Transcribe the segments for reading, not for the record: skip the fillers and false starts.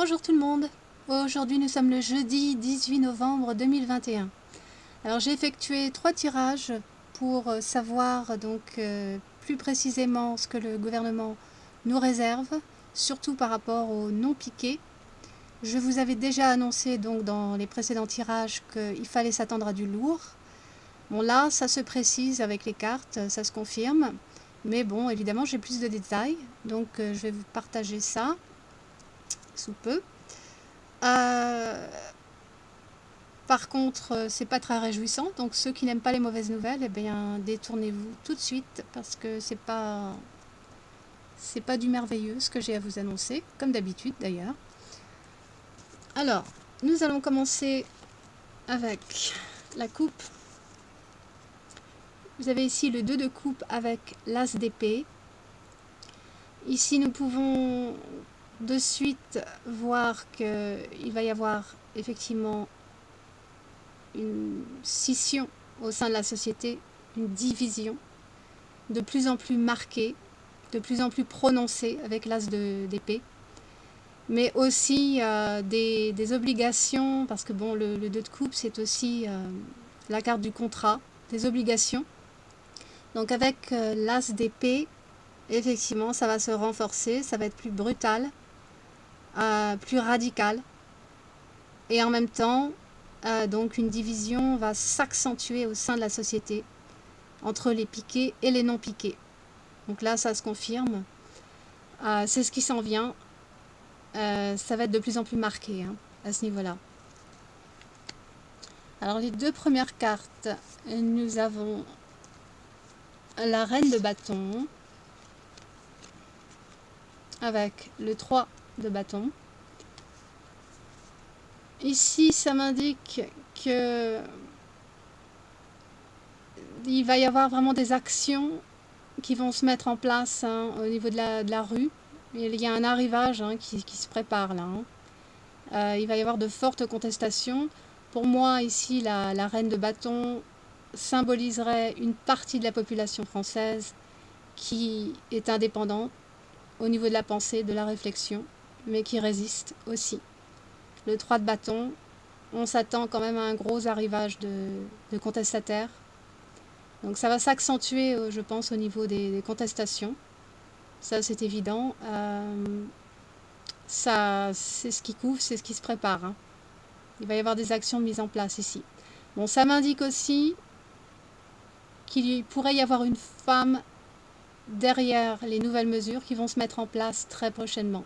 Bonjour tout le monde. Aujourd'hui nous sommes le jeudi 18 novembre 2021. Alors j'ai effectué 3 tirages pour savoir plus précisément ce que le gouvernement nous réserve, surtout par rapport aux non piqués. Je vous avais déjà annoncé donc dans les précédents tirages qu'il fallait s'attendre à du lourd. Bon là ça se précise avec les cartes, ça se confirme. Mais bon évidemment j'ai plus de détails, donc je vais vous partager ça sous peu. Par contre, c'est pas très réjouissant, donc ceux qui n'aiment pas les mauvaises nouvelles, eh bien, détournez-vous tout de suite parce que c'est pas du merveilleux ce que j'ai à vous annoncer, comme d'habitude d'ailleurs. Alors, nous allons commencer avec la coupe. Vous avez ici le 2 de coupe avec l'as d'épée. Ici, nous pouvons de suite voir qu'il va y avoir effectivement une scission au sein de la société, une division de plus en plus marquée, de plus en plus prononcée avec l'as d'épée, mais aussi des obligations, parce que bon, le 2 de coupe c'est aussi la carte du contrat, des obligations. Donc avec l'as d'épée, effectivement ça va se renforcer, ça va être plus brutal, plus radical, et en même temps donc une division va s'accentuer au sein de la société entre les piqués et les non piqués. Donc là ça se confirme, c'est ce qui s'en vient, ça va être de plus en plus marqué à ce niveau là. Alors les deux premières cartes, nous avons la reine de bâton avec le 3 de bâton. Ici ça m'indique que il va y avoir vraiment des actions qui vont se mettre en place au niveau de la rue. Il y a un arrivage qui se prépare là. Il va y avoir de fortes contestations. Pour moi, ici, la reine de bâton symboliserait une partie de la population française qui est indépendante au niveau de la pensée, de la réflexion, mais qui résiste aussi. Le 3 de bâton, on s'attend quand même à un gros arrivage de contestataires. Donc ça va s'accentuer, je pense, au niveau des contestations. Ça, c'est évident. Ça, c'est ce qui couvre, c'est ce qui se prépare. Il va y avoir des actions mises en place ici. Bon, ça m'indique aussi qu'il pourrait y avoir une femme derrière les nouvelles mesures qui vont se mettre en place très prochainement.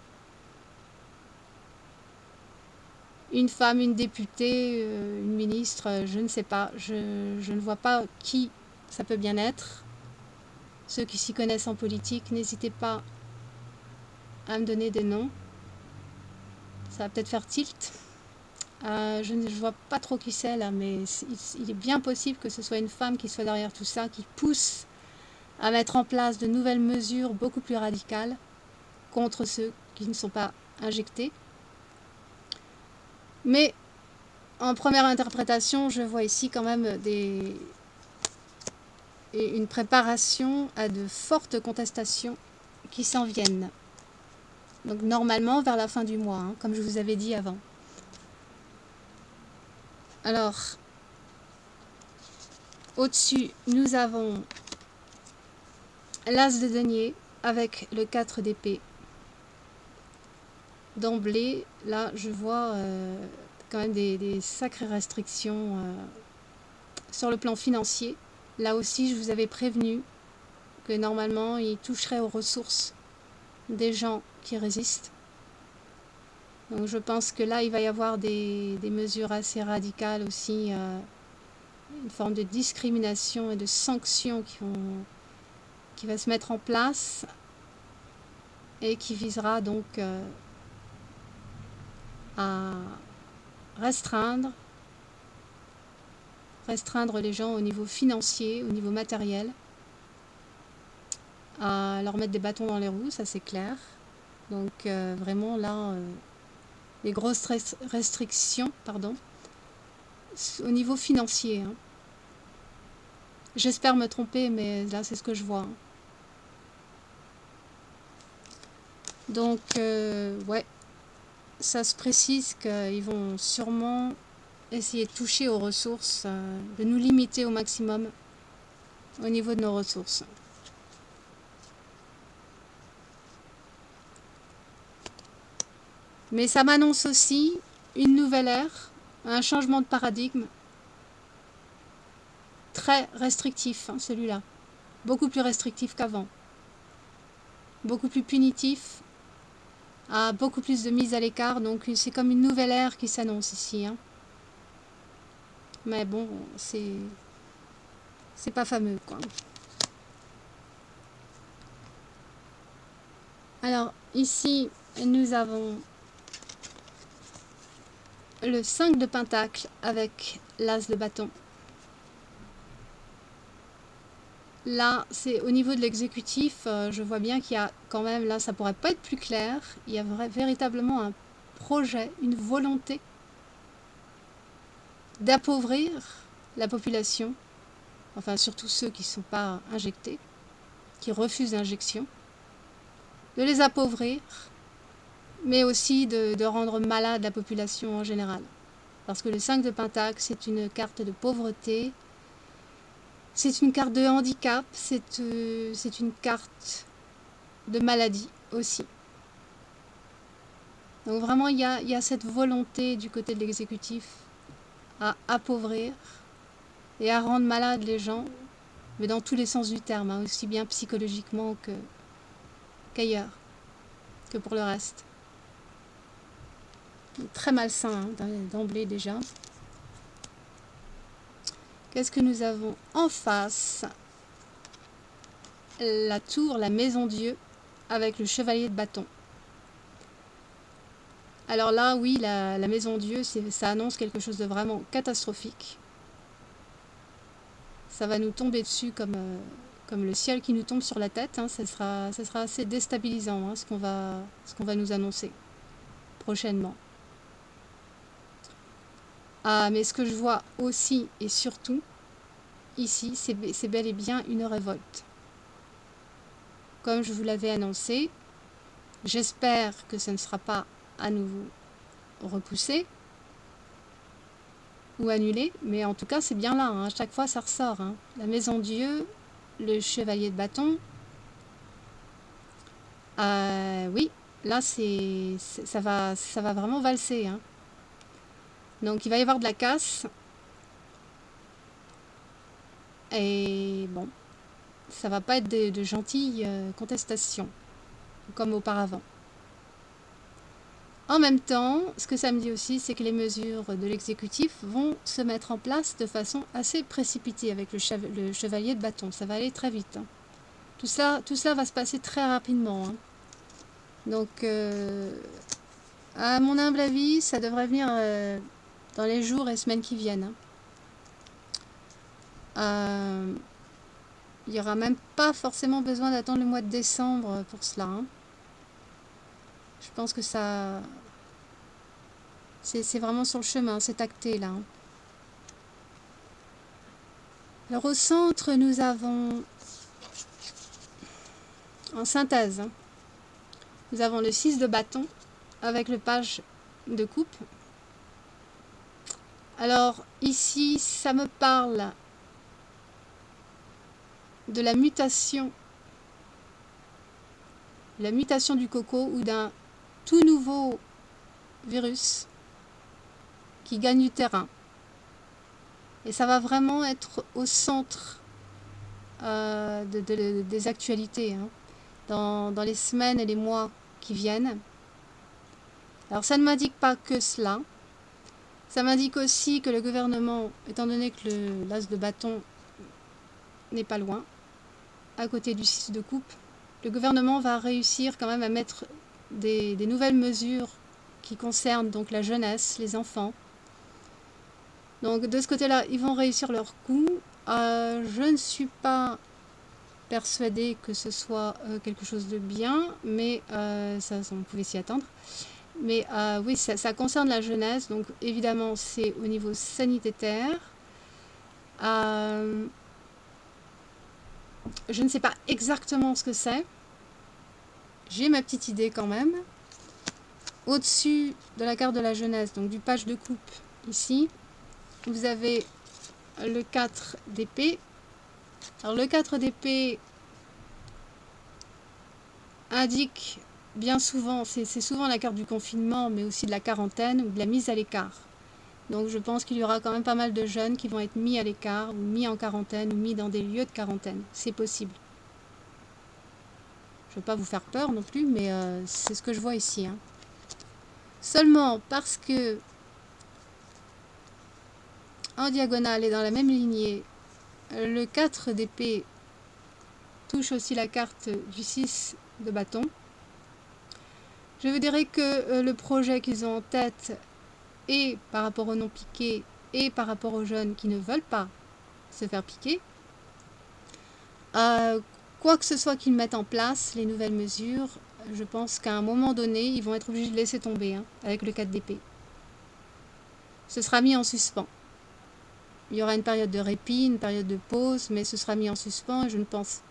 Une femme, une députée, une ministre, je ne sais pas. Je ne vois pas qui ça peut bien être. Ceux qui s'y connaissent en politique, n'hésitez pas à me donner des noms. Ça va peut-être faire tilt. Je ne vois pas trop qui c'est là, mais il est bien possible que ce soit une femme qui soit derrière tout ça, qui pousse à mettre en place de nouvelles mesures beaucoup plus radicales contre ceux qui ne sont pas injectés. Mais en première interprétation, je vois ici quand même une préparation à de fortes contestations qui s'en viennent. Donc normalement vers la fin du mois, comme je vous avais dit avant. Alors, au-dessus, nous avons l'as de denier avec le 4 d'épée. D'emblée, là, je vois quand même des sacrées restrictions sur le plan financier. Là aussi, je vous avais prévenu que normalement, il toucherait aux ressources des gens qui résistent. Donc je pense que là, il va y avoir des mesures assez radicales aussi, une forme de discrimination et de sanctions qui va se mettre en place et qui visera donc à restreindre les gens au niveau financier, au niveau matériel, à leur mettre des bâtons dans les roues, ça c'est clair. Donc vraiment là, les grosses restrictions, au niveau financier. J'espère me tromper, mais là c'est ce que je vois. Donc ouais, ça se précise qu'ils vont sûrement essayer de toucher aux ressources, de nous limiter au maximum au niveau de nos ressources. Mais ça m'annonce aussi une nouvelle ère, un changement de paradigme très restrictif, hein, celui-là. Beaucoup plus restrictif qu'avant. Beaucoup plus punitif, à beaucoup plus de mise à l'écart. Donc c'est comme une nouvelle ère qui s'annonce ici. Hein. Mais bon, c'est pas fameux, quoi. Alors ici, nous avons le 5 de pentacle avec l'as de bâton. Là, c'est au niveau de l'exécutif, je vois bien qu'il y a quand même, là, ça pourrait pas être plus clair, il y a véritablement un projet, une volonté d'appauvrir la population, enfin surtout ceux qui ne sont pas injectés, qui refusent l'injection, de les appauvrir, mais aussi de rendre malade la population en général. Parce que le 5 de pentacle, c'est une carte de pauvreté, c'est une carte de handicap, c'est une carte de maladie aussi. Donc vraiment, il y a cette volonté du côté de l'exécutif à appauvrir et à rendre malades les gens, mais dans tous les sens du terme, hein, aussi bien psychologiquement qu'ailleurs, que pour le reste. Donc, très malsain hein, d'emblée déjà. Qu'est-ce que nous avons en face? La tour, la maison Dieu, avec le chevalier de bâton. Alors là, oui, la maison Dieu, ça annonce quelque chose de vraiment catastrophique. Ça va nous tomber dessus comme le ciel qui nous tombe sur la tête. Hein. Ça sera assez déstabilisant hein, ce qu'on va nous annoncer prochainement. Ah, mais ce que je vois aussi et surtout, ici, c'est bel et bien une révolte. Comme je vous l'avais annoncé, j'espère que ce ne sera pas à nouveau repoussé ou annulé, mais en tout cas c'est bien là, hein. À chaque fois ça ressort. Hein. La maison Dieu, le chevalier de bâton, oui, là ça va vraiment valser. Hein. Donc il va y avoir de la casse, et bon, ça va pas être de gentilles contestations, comme auparavant. En même temps, ce que ça me dit aussi, c'est que les mesures de l'exécutif vont se mettre en place de façon assez précipitée avec le chevalier de bâton. Ça va aller très vite. Hein. Tout ça va se passer très rapidement. Hein. Donc, à mon humble avis, ça devrait venir dans les jours et semaines qui viennent. Hein. Il n'y aura même pas forcément besoin d'attendre le mois de décembre pour cela. Hein. Je pense que ça... C'est vraiment sur le chemin, c'est acté là. Hein. Alors au centre, nous avons, en synthèse, hein, nous avons le 6 de bâton avec le page de coupe. Alors ici, ça me parle de la mutation du coco ou d'un tout nouveau virus qui gagne du terrain. Et ça va vraiment être au centre des actualités hein, dans les semaines et les mois qui viennent. Alors ça ne m'indique pas que cela. Ça m'indique aussi que le gouvernement, étant donné que l'as de bâton n'est pas loin, à côté du 6 de coupe, le gouvernement va réussir quand même à mettre des nouvelles mesures qui concernent donc la jeunesse, les enfants. Donc de ce côté-là, ils vont réussir leur coup. Je ne suis pas persuadée que ce soit quelque chose de bien, mais ça, on pouvait s'y attendre. Mais oui, ça concerne la jeunesse, donc évidemment c'est au niveau sanitaire. Je ne sais pas exactement ce que c'est. J'ai ma petite idée quand même. Au-dessus de la carte de la jeunesse, donc du page de coupe ici, vous avez le 4 d'épée. Alors le 4 d'épée indique bien souvent, c'est souvent la carte du confinement, mais aussi de la quarantaine ou de la mise à l'écart. Donc je pense qu'il y aura quand même pas mal de jeunes qui vont être mis à l'écart, ou mis en quarantaine, ou mis dans des lieux de quarantaine. C'est possible. Je ne veux pas vous faire peur non plus, mais c'est ce que je vois ici. Hein. Seulement parce que en diagonale et dans la même lignée, le 4 d'épée touche aussi la carte du 6 de bâton. Je vous dirais que le projet qu'ils ont en tête, et par rapport aux non-piqués, et par rapport aux jeunes qui ne veulent pas se faire piquer, quoi que ce soit qu'ils mettent en place, les nouvelles mesures, je pense qu'à un moment donné, ils vont être obligés de laisser tomber hein, avec le 4 d'épée. Ce sera mis en suspens. Il y aura une période de répit, une période de pause, mais ce sera mis en suspens et je ne pense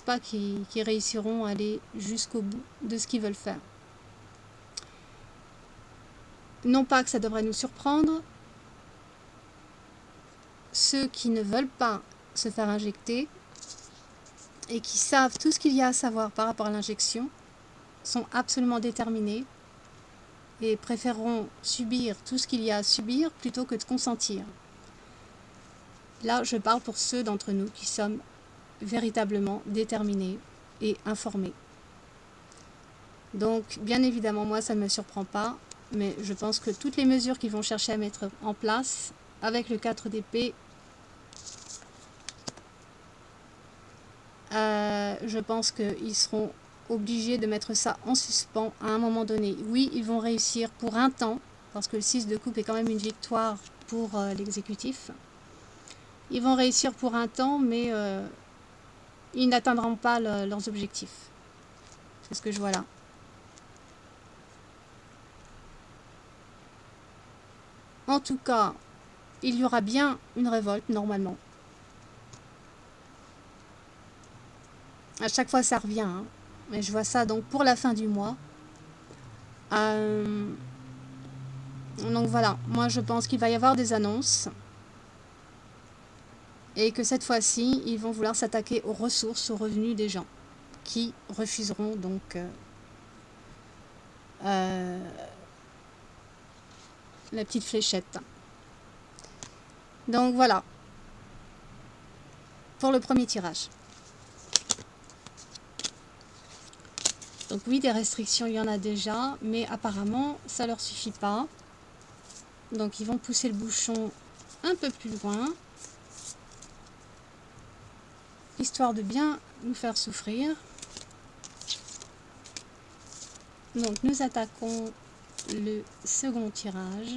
pas qu'ils réussiront à aller jusqu'au bout de ce qu'ils veulent faire. Non pas que ça devrait nous surprendre, ceux qui ne veulent pas se faire injecter et qui savent tout ce qu'il y a à savoir par rapport à l'injection sont absolument déterminés et préféreront subir tout ce qu'il y a à subir plutôt que de consentir. Là, je parle pour ceux d'entre nous qui sommes véritablement déterminés et informés. Donc, bien évidemment, moi, ça ne me surprend pas, mais je pense que toutes les mesures qu'ils vont chercher à mettre en place, avec le 4 d'épée, je pense qu'ils seront obligés de mettre ça en suspens à un moment donné. Oui, ils vont réussir pour un temps, parce que le 6 de coupe est quand même une victoire pour l'exécutif. Ils vont réussir pour un temps, mais ils n'atteindront pas leurs objectifs. C'est ce que je vois là. En tout cas, il y aura bien une révolte, normalement. À chaque fois, ça revient. Hein. Mais je vois ça donc pour la fin du mois. Donc voilà, moi je pense qu'il va y avoir des annonces. Et que cette fois-ci, ils vont vouloir s'attaquer aux ressources, aux revenus des gens. Qui refuseront donc la petite fléchette. Donc voilà. Pour le premier tirage. Donc oui, des restrictions, il y en a déjà, mais apparemment, ça leur suffit pas. Donc ils vont pousser le bouchon un peu plus loin, histoire de bien nous faire souffrir. Donc nous attaquons le second tirage.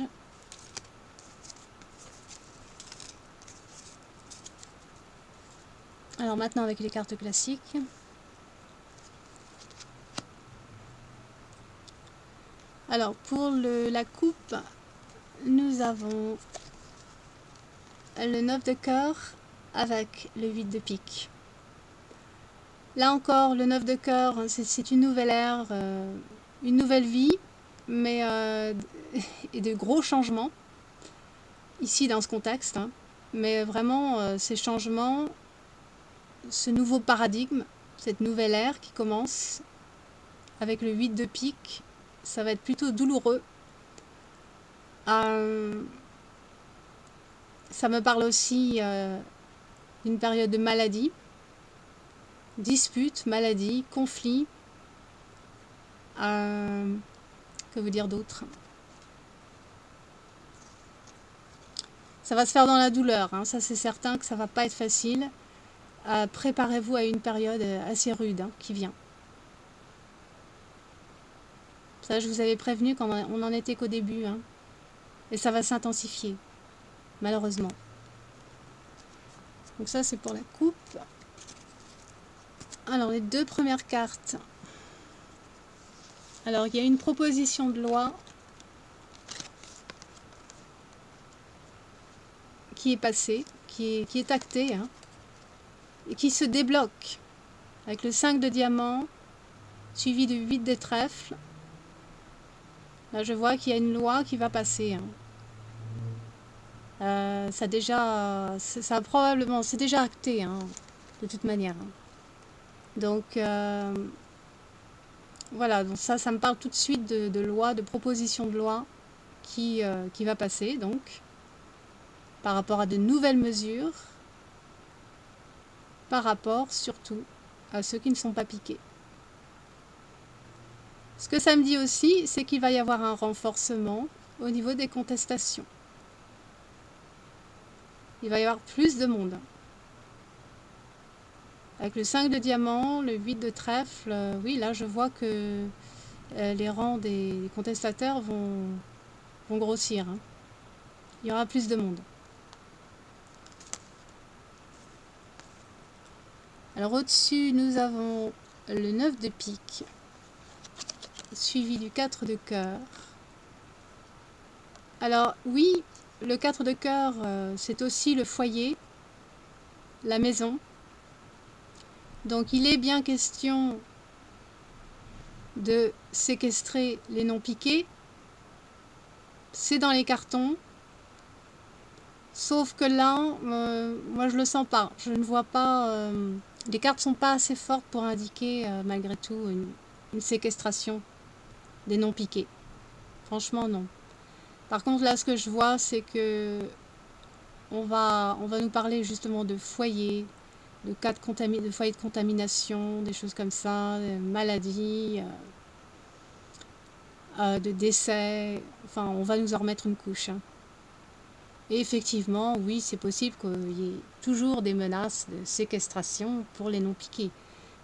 Alors maintenant avec les cartes classiques. Alors pour la coupe, nous avons le 9 de cœur avec le 8 de pique. Là encore, le 9 de cœur, c'est une nouvelle ère, une nouvelle vie, mais et de gros changements, ici dans ce contexte. Hein. Mais vraiment, ces changements, ce nouveau paradigme, cette nouvelle ère qui commence, avec le 8 de pique, ça va être plutôt douloureux. Ça me parle aussi d'une période de maladie, dispute, maladie, conflit. Que vous dire d'autre? Ça va se faire dans la douleur, hein. Ça c'est certain que ça va pas être facile. Préparez-vous à une période assez rude hein, qui vient. Ça, je vous avais prévenu quand on n'en était qu'au début. Hein. Et ça va s'intensifier, malheureusement. Donc ça, c'est pour la coupe. Alors, les deux premières cartes. Alors, il y a une proposition de loi qui est passée, qui est actée, hein, et qui se débloque avec le 5 de diamant suivi de 8 de trèfle. Là, je vois qu'il y a une loi qui va passer. Ça déjà, ça probablement, c'est déjà acté, de toute manière. Donc, voilà, donc ça me parle tout de suite de loi, de proposition de loi qui va passer, donc, par rapport à de nouvelles mesures, par rapport surtout à ceux qui ne sont pas piqués. Ce que ça me dit aussi, c'est qu'il va y avoir un renforcement au niveau des contestations. Il va y avoir plus de monde. Avec le 5 de diamant, le 8 de trèfle, oui, là je vois que les rangs des contestateurs vont grossir. Il y aura plus de monde. Alors au-dessus, nous avons le 9 de pique, suivi du 4 de cœur. Alors oui, le 4 de cœur, c'est aussi le foyer, la maison. Donc il est bien question de séquestrer les non piqués. C'est dans les cartons. Sauf que là, moi je le sens pas. Je ne vois pas. Les cartes sont pas assez fortes pour indiquer malgré tout une séquestration des non piqués. Franchement non. Par contre là, ce que je vois, c'est que on va nous parler justement de foyers, de cas de foyers de contamination, des choses comme ça, de maladies, de décès. Enfin, on va nous en remettre une couche. Et effectivement, oui, c'est possible qu'il y ait toujours des menaces de séquestration pour les non-piqués.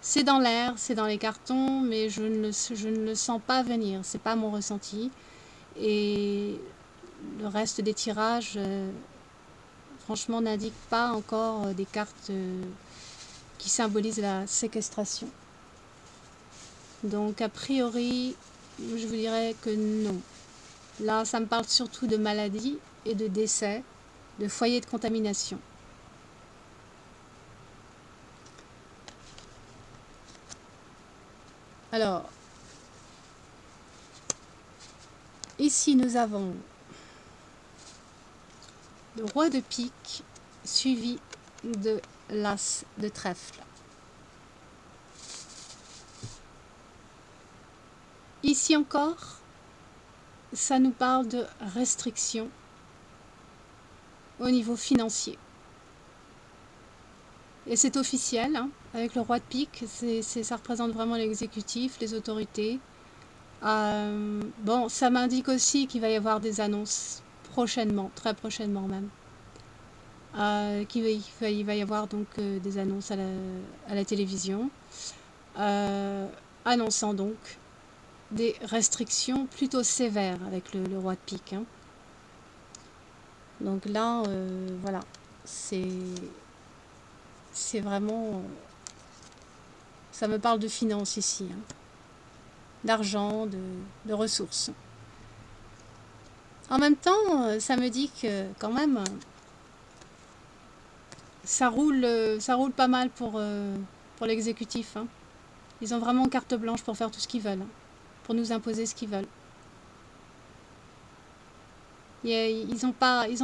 C'est dans l'air, c'est dans les cartons, mais je ne le sens pas venir. C'est pas mon ressenti. Et le reste des tirages, franchement, n'indique pas encore des cartes qui symbolisent la séquestration. Donc, a priori, je vous dirais que non. Là, ça me parle surtout de maladies et de décès, de foyers de contamination. Alors, ici nous avons le roi de pique suivi de l'as de trèfle. Ici encore, ça nous parle de restrictions au niveau financier. Et c'est officiel, avec le roi de pique, ça représente vraiment l'exécutif, les autorités. Bon, ça m'indique aussi qu'il va y avoir des annonces prochainement, très prochainement même. Il va y avoir donc des annonces à la télévision, annonçant donc des restrictions plutôt sévères avec le roi de pique. Donc là, voilà, c'est vraiment... Ça me parle de finances ici, d'argent, de ressources. En même temps, ça me dit que quand même, ça roule pas mal pour l'exécutif. Ils ont vraiment carte blanche pour faire tout ce qu'ils veulent, pour nous imposer ce qu'ils veulent. Ils n'ont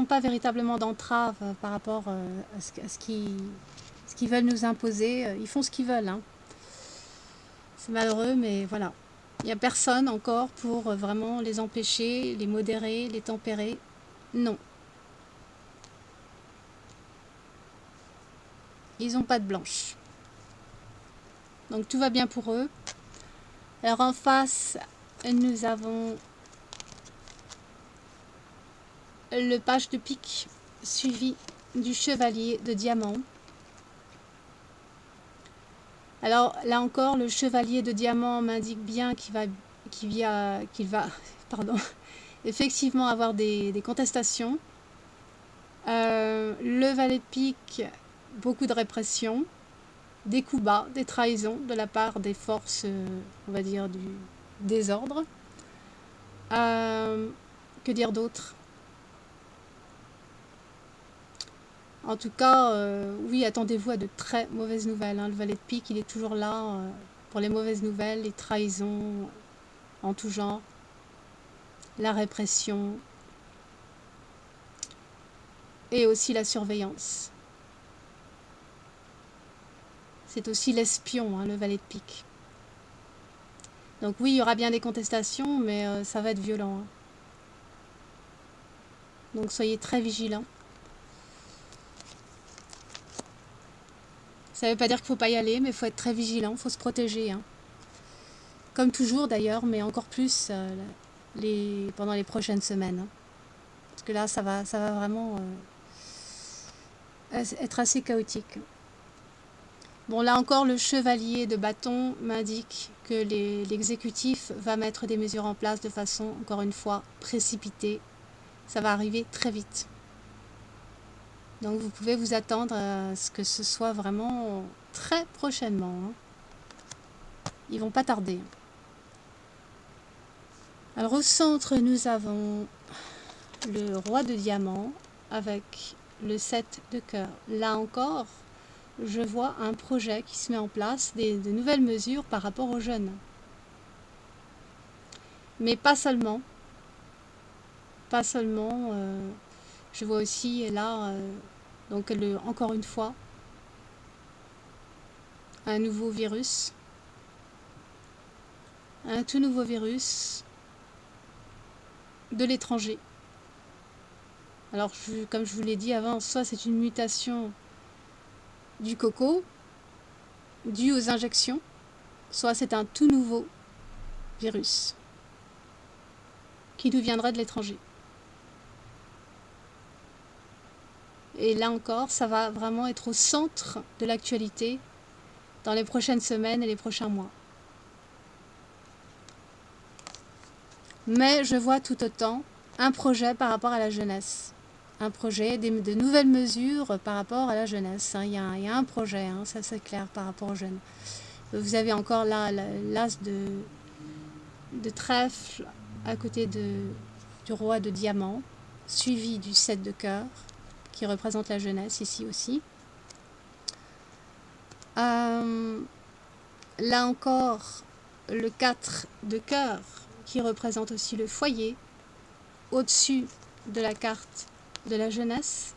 pas véritablement d'entrave par rapport à ce qu'ils veulent nous imposer. Ils font ce qu'ils veulent. C'est malheureux, mais voilà. Il n'y a personne encore pour vraiment les empêcher, les modérer, les tempérer. Non. Ils n'ont pas de blanche. Donc tout va bien pour eux. Alors en face, nous avons le page de pique suivi du chevalier de diamant. Alors là encore, le chevalier de diamant m'indique bien qu'il va pardon, effectivement avoir des contestations. Le valet de pique, beaucoup de répression, des coups bas, des trahisons de la part des forces, on va dire, du désordre. Que dire d'autre? En tout cas, oui, attendez-vous à de très mauvaises nouvelles. Le valet de pique, il est toujours là pour les mauvaises nouvelles, les trahisons en tout genre, la répression et aussi la surveillance. C'est aussi l'espion, hein, le valet de pique. Donc oui, il y aura bien des contestations, mais ça va être violent, hein. Donc soyez très vigilants. Ça ne veut pas dire qu'il ne faut pas y aller, mais il faut être très vigilant, il faut se protéger, hein. Comme toujours d'ailleurs, mais encore plus pendant les prochaines semaines, hein. Parce que là, ça va vraiment être assez chaotique. Bon, là encore, le chevalier de bâton m'indique que l'exécutif va mettre des mesures en place de façon, encore une fois, précipitée. Ça va arriver très vite. Donc vous pouvez vous attendre à ce que ce soit vraiment très prochainement, hein. Ils vont pas tarder. Alors au centre, nous avons le roi de diamant avec le 7 de cœur. Là encore, je vois un projet qui se met en place, de nouvelles mesures par rapport aux jeunes. Mais pas seulement. Pas seulement. Je vois aussi là, donc encore une fois, un nouveau virus. Un tout nouveau virus de l'étranger. Alors, comme je vous l'ai dit avant, soit c'est une mutation du coco, due aux injections, soit c'est un tout nouveau virus qui nous viendrait de l'étranger. Et là encore, ça va vraiment être au centre de l'actualité dans les prochaines semaines et les prochains mois. Mais je vois tout autant un projet par rapport à la jeunesse. Un projet, de nouvelles mesures par rapport à la jeunesse. Il y a un projet, hein, ça c'est clair, par rapport aux jeunes. Vous avez encore là l'as de trèfle à côté du roi de diamant, suivi du 7 de cœur, qui représente la jeunesse ici aussi. Là encore, le 4 de cœur, qui représente aussi le foyer, au-dessus de la carte de la jeunesse.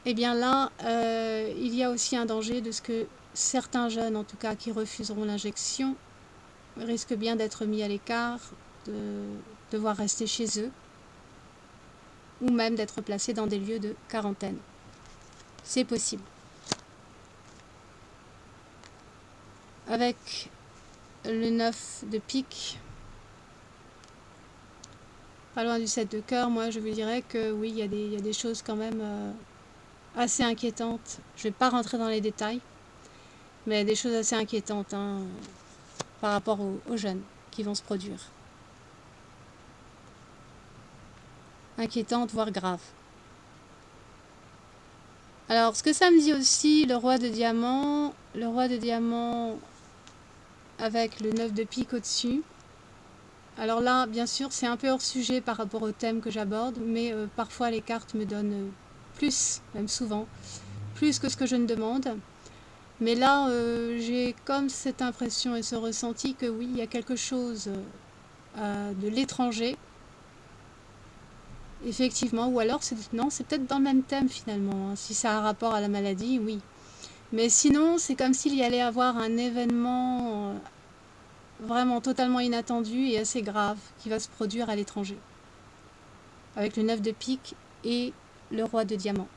Et bien là, il y a aussi un danger de ce que certains jeunes, en tout cas, qui refuseront l'injection, risquent bien d'être mis à l'écart, de devoir rester chez eux, ou même d'être placés dans des lieux de quarantaine. C'est possible. Avec le 9 de pique, pas loin du 7 de cœur, moi je vous dirais que oui, il y a des choses quand même assez inquiétantes. Je ne vais pas rentrer dans les détails, mais il y a des choses assez inquiétantes, hein, par rapport aux jeunes qui vont se produire. Inquiétantes, voire graves. Alors, ce que ça me dit aussi, le roi de diamant avec le 9 de pique au-dessus. Alors là, bien sûr, c'est un peu hors sujet par rapport au thème que j'aborde, mais parfois les cartes me donnent plus, même souvent, plus que ce que je ne demande. Mais là, j'ai comme cette impression et ce ressenti que oui, il y a quelque chose de l'étranger, effectivement, ou alors c'est peut-être dans le même thème finalement, hein. Si ça a un rapport à la maladie, oui. Mais sinon, c'est comme s'il y allait avoir un événement vraiment totalement inattendu et assez grave qui va se produire à l'étranger, avec le 9 de pique et le roi de diamant.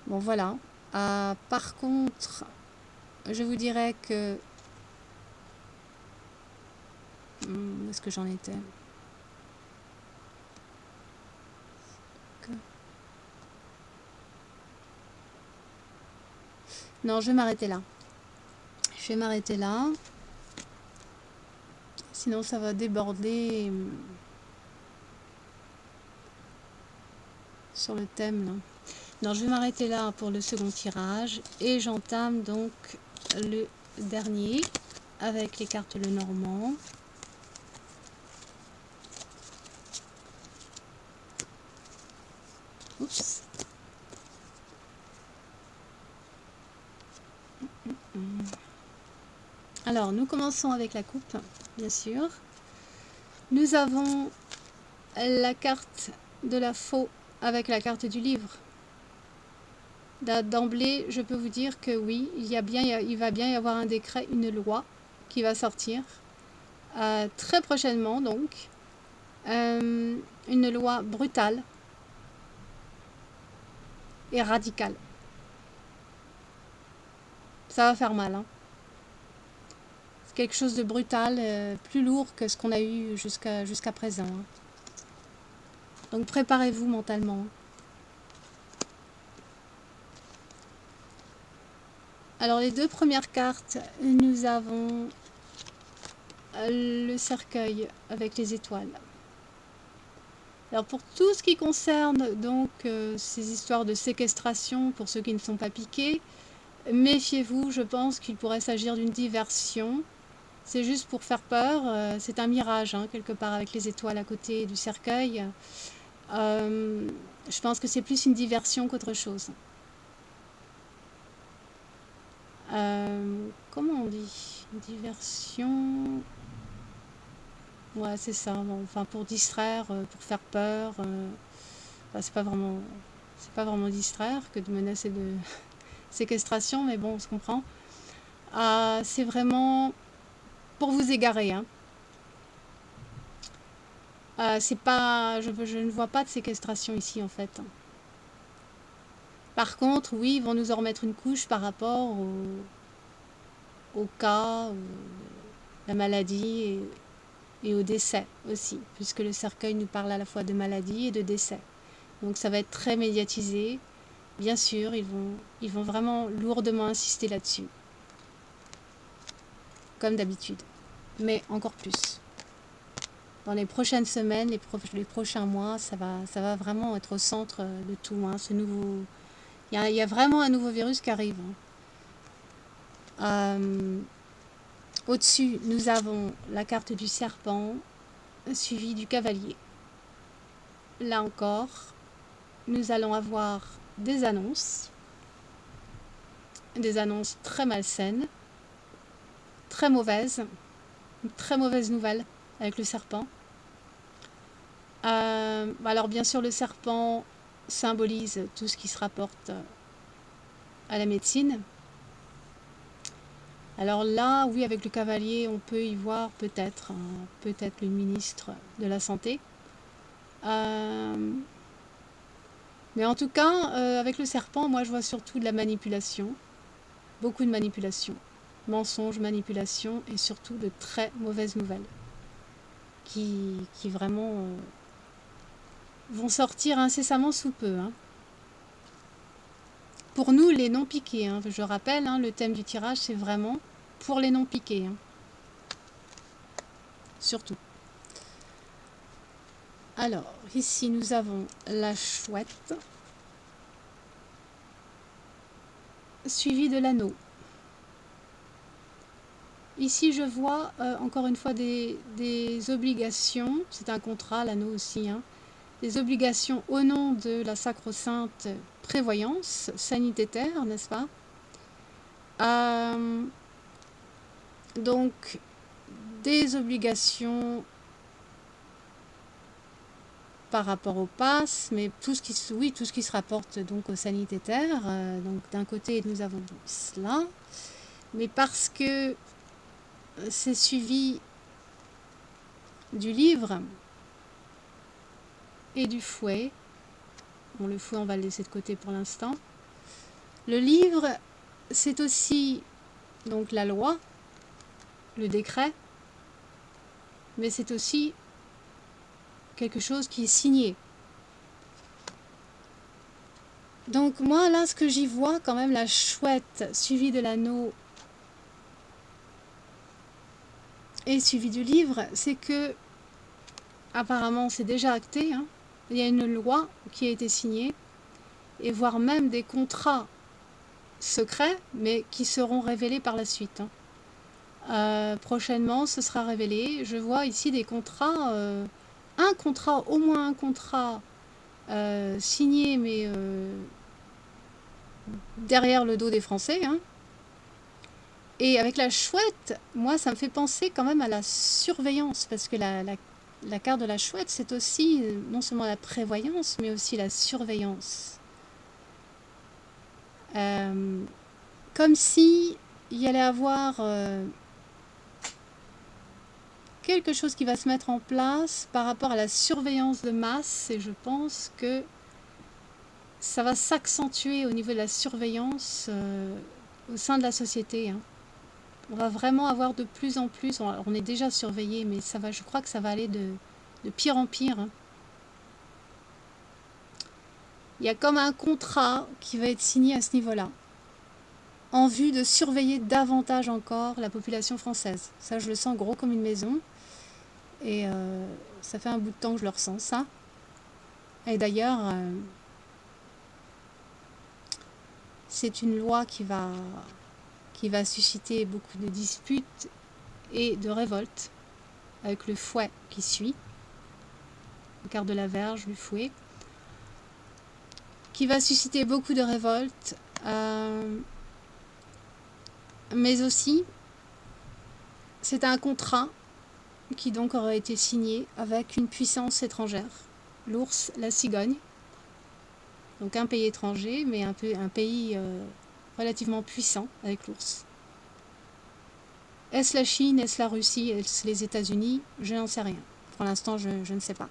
Bon voilà. Par contre, je vous dirais que... Où est-ce que j'en étais ? Non, je vais m'arrêter là. Je vais m'arrêter là. Sinon, ça va déborder sur le thème, là. Non, je vais m'arrêter là pour le second tirage. Et j'entame donc le dernier avec les cartes Lenormand. Oups. Alors, nous commençons avec la coupe, bien sûr. Nous avons la carte de la faux avec la carte du livre. D'emblée, je peux vous dire que oui, il va bien y avoir un décret, une loi qui va sortir très prochainement, donc. Une loi brutale et radicale. Ça va faire mal, hein. C'est quelque chose de brutal, plus lourd que ce qu'on a eu jusqu'à présent, hein. Donc préparez-vous mentalement. Alors les deux premières cartes, nous avons le cercueil avec les étoiles. Alors pour tout ce qui concerne donc ces histoires de séquestration pour ceux qui ne sont pas piqués, méfiez-vous, je pense qu'il pourrait s'agir d'une diversion. C'est juste pour faire peur, c'est un mirage, hein, quelque part avec les étoiles à côté du cercueil. Je pense que c'est plus une diversion qu'autre chose. Comment on dit? Diversion... Ouais, c'est ça. Bon, enfin, pour distraire, pour faire peur. Enfin, c'est pas vraiment distraire que de menacer de séquestration, mais bon, on se comprend. C'est vraiment pour vous égarer, hein. C'est pas, je ne vois pas de séquestration ici en fait. Par contre, oui, ils vont nous en remettre une couche par rapport au cas, la maladie et au décès aussi, puisque le cercueil nous parle à la fois de maladie et de décès. Donc ça va être très médiatisé. Bien sûr, ils vont vraiment lourdement insister là-dessus, comme d'habitude, mais encore plus. Dans les prochaines semaines, les prochains mois, ça va vraiment être au centre de tout, hein, ce nouveau... Il y a vraiment un nouveau virus qui arrive, hein. Au-dessus, nous avons la carte du serpent, suivie du cavalier. Là encore, nous allons avoir des annonces très malsaines, très mauvaises, une très mauvaise nouvelle avec le serpent. Alors bien sûr, le serpent symbolise tout ce qui se rapporte à la médecine. Alors là, oui, avec le cavalier, on peut y voir peut-être le ministre de la Santé. Mais en tout cas, avec le serpent, moi je vois surtout de la manipulation. Beaucoup de manipulation. Mensonges, manipulation et surtout de très mauvaises nouvelles. Qui vraiment vont sortir incessamment sous peu, hein. Pour nous, les non-piqués, hein, je rappelle, hein, le thème du tirage, c'est vraiment pour les non-piqués, hein. Surtout. Alors, ici, nous avons la chouette, suivie de l'anneau. Ici, je vois, encore une fois, des obligations. C'est un contrat, l'anneau aussi, hein. Des obligations au nom de la sacro-sainte prévoyance sanitaire, n'est-ce pas? Donc, des obligations par rapport au pass, mais tout ce qui se rapporte donc au sanitaire. Donc, d'un côté, nous avons cela, mais parce que c'est suivi du livre et du fouet. Bon, le fouet, on va le laisser de côté pour l'instant. Le livre, c'est aussi donc la loi, le décret, mais c'est aussi quelque chose qui est signé. Donc moi, là, ce que j'y vois, quand même, la chouette suivie de l'anneau et suivie du livre, c'est que, apparemment, c'est déjà acté, hein. Il y a une loi qui a été signée, et voire même des contrats secrets, mais qui seront révélés par la suite, hein. Prochainement, ce sera révélé. Je vois ici des contrats, au moins un contrat signé, mais derrière le dos des Français, hein. Et avec la chouette, moi, ça me fait penser quand même à la surveillance, parce que la carte de la chouette, c'est aussi non seulement la prévoyance, mais aussi la surveillance. Comme si il y allait avoir quelque chose qui va se mettre en place par rapport à la surveillance de masse, et je pense que ça va s'accentuer au niveau de la surveillance au sein de la société, hein. On va vraiment avoir de plus en plus, on est déjà surveillé, mais ça va, je crois que ça va aller de pire en pire, hein. Il y a comme un contrat qui va être signé à ce niveau-là, en vue de surveiller davantage encore la population française. Ça, je le sens gros comme une maison, et ça fait un bout de temps que je le ressens, ça. Et d'ailleurs, c'est une loi qui va susciter beaucoup de disputes et de révoltes, avec le fouet qui suit, la carte de la Verge, le fouet, qui va susciter beaucoup de révoltes, mais aussi c'est un contrat qui donc aurait été signé avec une puissance étrangère, l'ours, la cigogne, donc un pays étranger, mais un pays relativement puissant avec l'ours. Est-ce la Chine, est-ce la Russie, est-ce les États-Unis? Je n'en sais rien. Pour l'instant, je ne sais pas.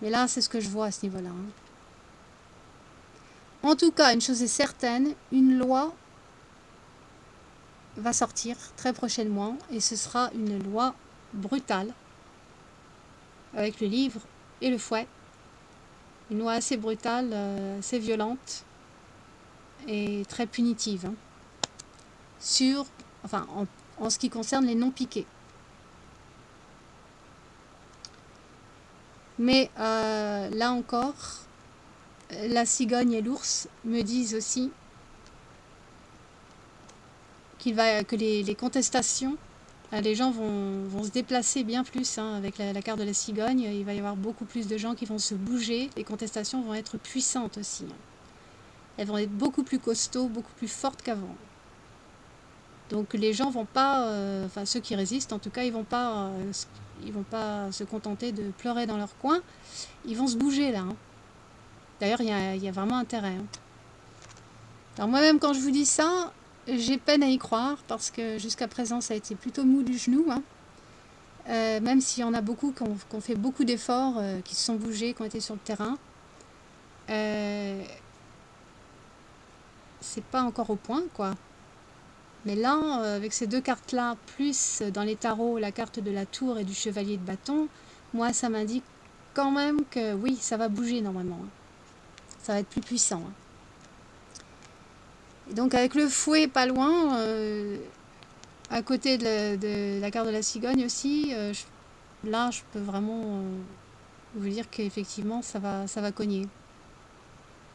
Mais là, c'est ce que je vois à ce niveau-là, hein. En tout cas, une chose est certaine, une loi va sortir très prochainement, et ce sera une loi brutale, avec le livre et le fouet. Une loi assez brutale, assez violente et très punitive, hein, en ce qui concerne les non-piqués. Mais là encore, la cigogne et l'ours me disent aussi que les contestations, les gens vont se déplacer bien plus, hein, avec la carte de la cigogne. Il va y avoir beaucoup plus de gens qui vont se bouger. Les contestations vont être puissantes aussi, hein. Elles vont être beaucoup plus costauds, beaucoup plus fortes qu'avant. Donc les gens vont pas, enfin ceux qui résistent en tout cas, ils vont pas se contenter de pleurer dans leur coin. Ils vont se bouger là, hein. D'ailleurs, il y a vraiment intérêt, hein. Alors moi-même, quand je vous dis ça, j'ai peine à y croire, parce que jusqu'à présent, ça a été plutôt mou du genou, hein. Même s'il y en a beaucoup qui ont fait beaucoup d'efforts, qui se sont bougés, qui ont été sur le terrain. C'est pas encore au point, quoi. Mais là, avec ces deux cartes-là, plus dans les tarots, la carte de la tour et du chevalier de bâton, moi, ça m'indique quand même que oui, ça va bouger normalement, hein. Ça va être plus puissant, hein. Et donc avec le fouet pas loin, à côté de la carte de la cigogne aussi, là, je peux vraiment vous dire qu'effectivement, ça va cogner.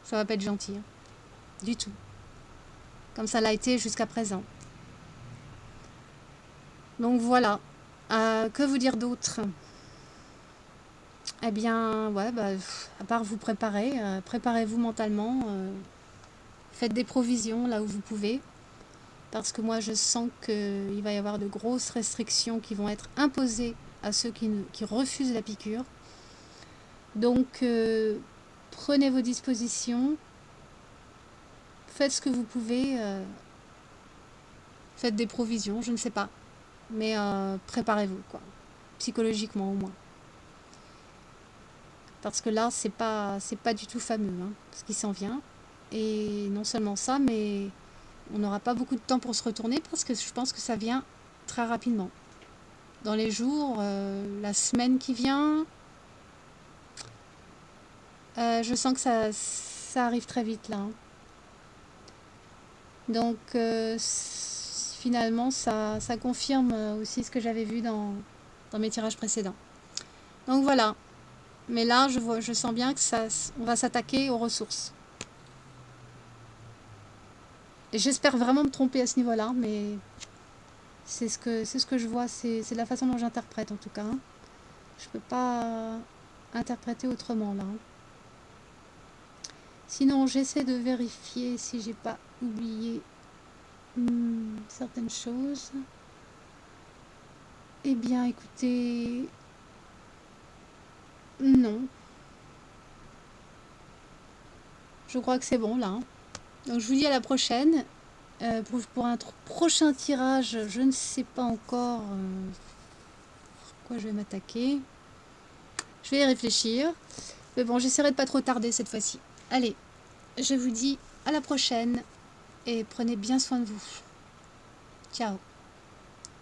Ça va pas être gentil, hein, du tout. Comme ça l'a été jusqu'à présent. Donc voilà. Que vous dire d'autre? Eh bien, ouais, à part vous préparer, préparez-vous mentalement, faites des provisions là où vous pouvez, parce que moi je sens qu'il va y avoir de grosses restrictions qui vont être imposées à ceux qui refusent la piqûre. Donc, prenez vos dispositions, faites ce que vous pouvez, faites des provisions, je ne sais pas, mais préparez-vous, quoi, psychologiquement au moins. Parce que là, c'est pas du tout fameux, hein, ce qui s'en vient. Et non seulement ça, mais on n'aura pas beaucoup de temps pour se retourner, parce que je pense que ça vient très rapidement. Dans les jours, la semaine qui vient, je sens que ça arrive très vite là, hein. Donc finalement, ça confirme aussi ce que j'avais vu dans mes tirages précédents. Donc voilà. Mais là, je sens bien que on va s'attaquer aux ressources. Et j'espère vraiment me tromper à ce niveau-là, mais c'est ce que je vois, c'est la façon dont j'interprète en tout cas, hein. Je peux pas interpréter autrement là. Sinon, j'essaie de vérifier si j'ai pas oublié certaines choses. Eh bien, écoutez, non. Je crois que c'est bon là. Hein. Donc, je vous dis à la prochaine. Pour un prochain tirage, je ne sais pas encore quoi je vais m'attaquer. Je vais y réfléchir. Mais bon, j'essaierai de pas trop tarder cette fois-ci. Allez, je vous dis à la prochaine et prenez bien soin de vous. Ciao.